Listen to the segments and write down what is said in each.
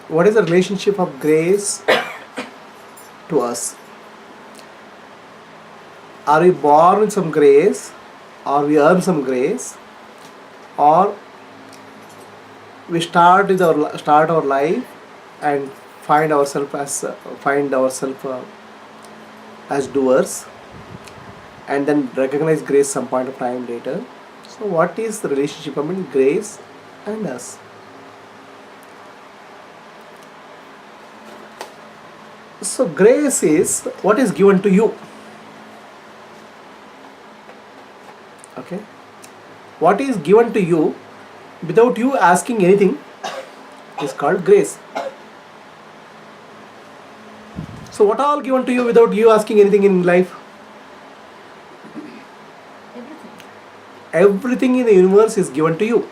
what is the relationship of grace to us? Are we born with some grace, or we earn some grace, or we start our life and find ourselves as doers, and then recognize grace some point of time later. So what is the relationship between grace and us? So grace is what is given to you. Okay, what is given to you without you asking anything is called grace. So what all given to you without you asking anything in life? Everything in the universe is given to you.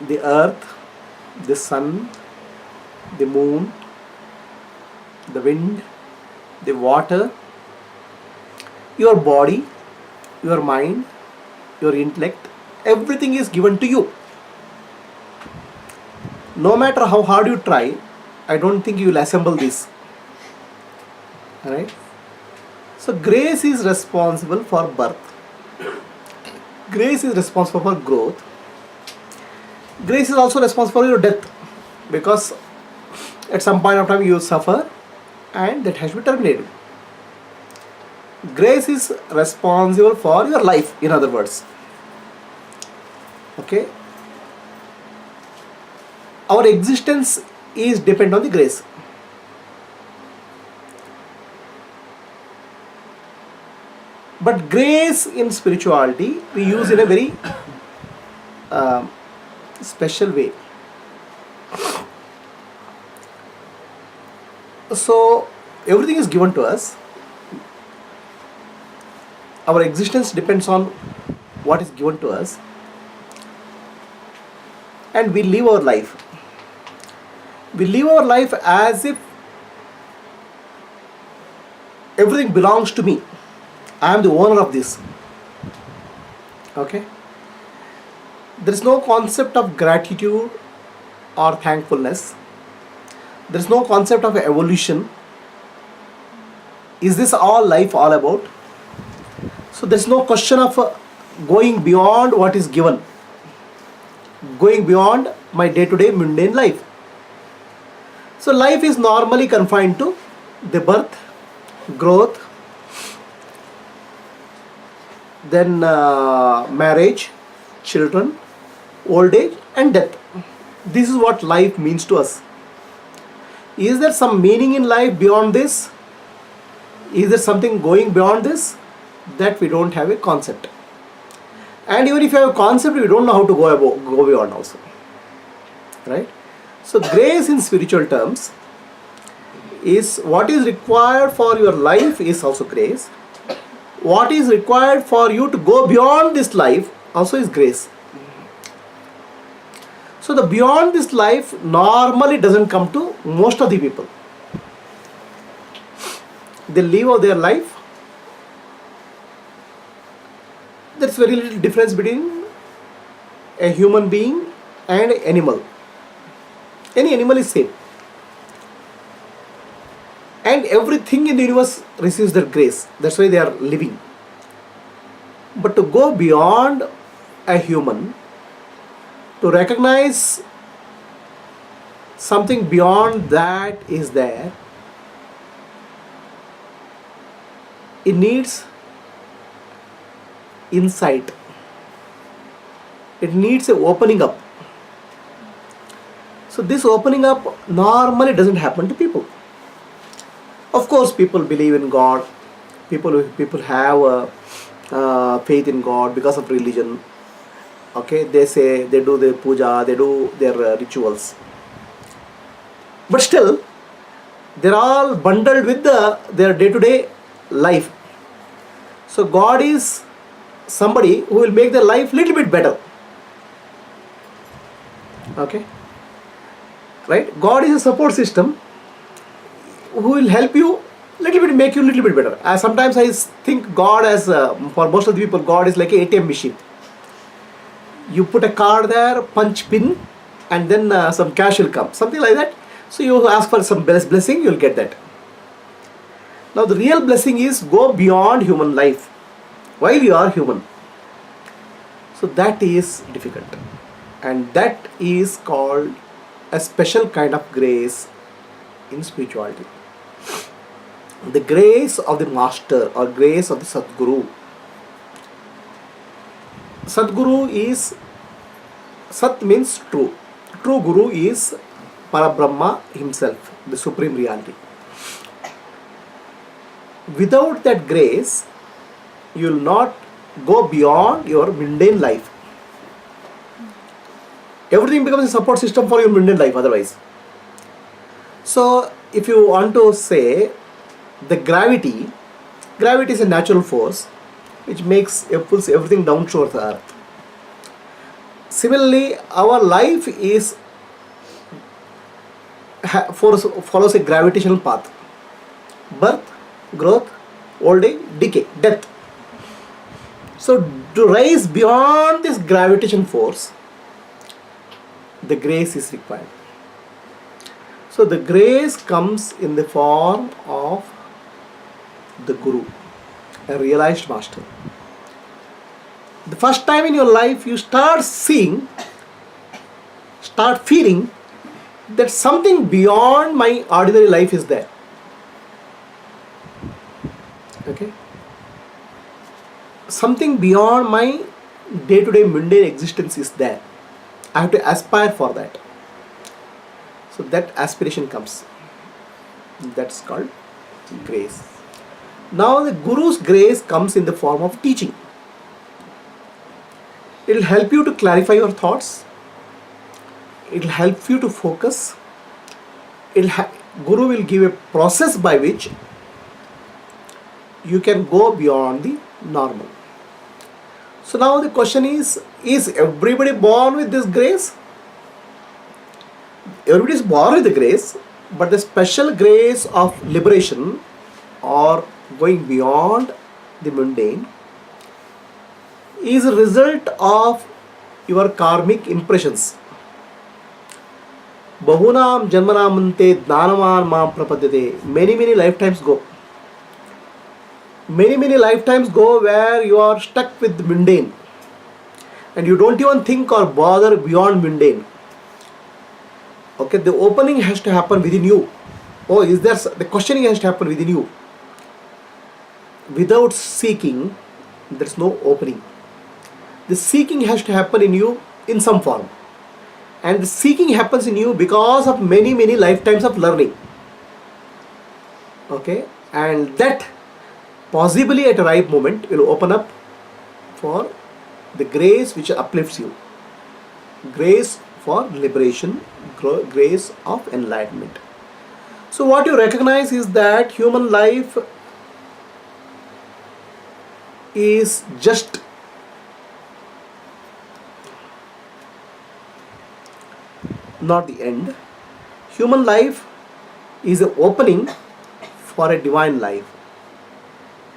The earth, the sun, the moon, the wind, the water, your body, your mind, your intellect, everything is given to you. No matter how hard you try, I don't think you will assemble this. Alright? So grace is responsible for birth. Grace is responsible for growth. Grace is also responsible for your death, because at some point of time you suffer and that has to be terminated. Grace is responsible for your life, in other words. Okay? Our existence is dependent on the grace. But grace in spirituality we use in a very special way. So everything is given to us. Our existence depends on what is given to us, and we live our life. We live our life as if everything belongs to me. I am the owner of this. Okay? There is no concept of gratitude or thankfulness. There is no concept of evolution. Is this all life all about? So there is no question of going beyond what is given, going beyond my day-to-day mundane life. So life is normally confined to the birth, growth, then marriage, children, old age and death. This is what life means to us. Is there some meaning in life beyond this? Is there something going beyond this? That we don't have a concept. And even if you have a concept, we don't know how to go beyond also. Right? So grace in spiritual terms is what is required for your life is also grace. What is required for you to go beyond this life also is grace. So the beyond this life normally doesn't come to most of the people. They live out their life. There's very little difference between a human being and an animal. Any animal is same. And everything in the universe receives their grace. That's why they are living. But to go beyond a human, to recognize something beyond that is there, it needs insight. It needs a opening up. So this opening up normally doesn't happen to people. Of course, people believe in God. People have faith in God because of religion. Okay, they say they do their puja, they do their rituals. But still, they're all bundled with their day-to-day life. So God is somebody who will make their life little bit better. Okay, right? God is a support system who will help you little bit, make you little bit better. Sometimes I think God as for most of the people, God is like an ATM machine. You put a card there, punch pin, and then some cash will come, something like that. So you ask for some blessing, you'll get that. Now the real blessing is go beyond human life while you are human. So that is difficult, and that is called a special kind of grace in spirituality. The grace of the master or grace of the Sadguru. Sadguru is, Sat means true. True Guru is Parabrahma himself, the supreme reality. Without that grace, you will not go beyond your mundane life. Everything becomes a support system for your mundane life otherwise. So if you want to say the gravity is a natural force which pulls everything down towards the earth. Similarly, our life is follows a gravitational path. Birth, growth, old age, decay, death. So to rise beyond this gravitation force, the grace is required. So the grace comes in the form of the Guru, a realized master. The first time in your life you start feeling that something beyond my ordinary life is there. Okay? Something beyond my day-to-day mundane existence is there. I have to aspire for that. So that aspiration comes. That's called grace. Now the Guru's grace comes in the form of teaching. It will help you to clarify your thoughts. It will help you to focus. Guru will give a process by which you can go beyond the normal. So now the question is everybody born with this grace? Everybody is born with the grace, but the special grace of liberation or going beyond the mundane is a result of your karmic impressions. Bahunam janmanamante dnanaman mam prapadyate. Many lifetimes go. Many lifetimes go where you are stuck with the mundane and you don't even think or bother beyond mundane. Okay, the opening has to happen within you. The questioning has to happen within you. Without seeking, there is no opening. The seeking has to happen in you in some form. And the seeking happens in you because of many lifetimes of learning. Okay, and that possibly at a ripe moment will open up for the grace which uplifts you. Grace for liberation, grace of enlightenment. So what you recognize is that human life is just not the end. Human life is an opening for a divine life.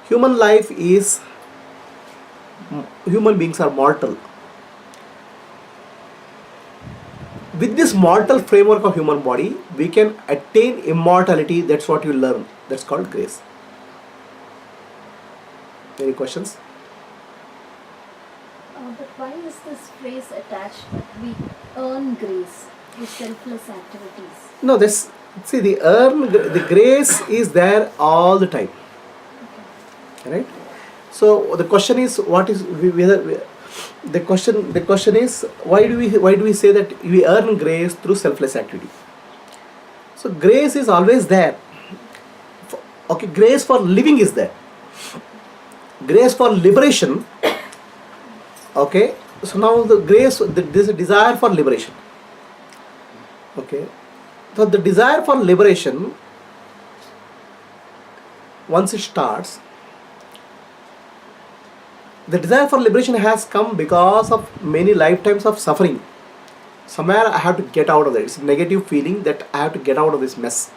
Human beings are mortal. With this mortal framework of human body, we can attain immortality. That's what you learn. That's called grace. Any questions? But why is this phrase attached that we earn grace with selfless activities? No, the grace is there all the time. Okay. Right? So the question is, the question is why do we say that we earn grace through selfless activity? So grace is always there. Okay, grace for living is there. Grace for liberation. Okay, so now there's a desire for liberation. Okay, so the desire for liberation, once it starts, the desire for liberation has come because of many lifetimes of suffering. Somewhere I have to get out of that. It's a negative feeling that I have to get out of this mess.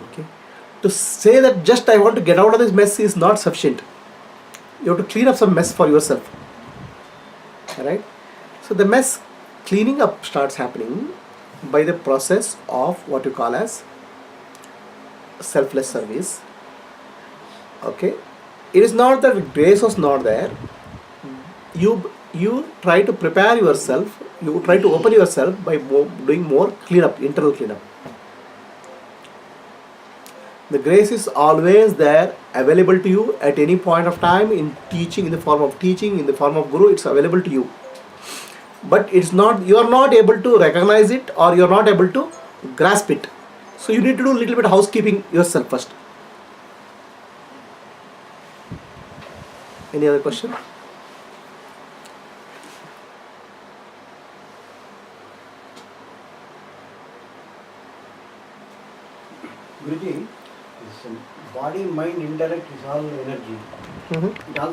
Okay, to say that just I want to get out of this mess is not sufficient. You have to clean up some mess for yourself. Alright? So the mess cleaning up starts happening by the process of what you call as selfless service. Okay, it is not that grace was not there. You try to prepare yourself. You try to open yourself by doing more cleanup, internal cleanup. The grace is always there, available to you at any point of time in teaching, in the form of teaching, in the form of guru. It's available to you, but it's not. You are not able to recognize it, or you are not able to grasp it. So you need to do a little bit of housekeeping yourself first. Any other question? Guruji, this body, mind, intellect is all energy. Mm-hmm. It also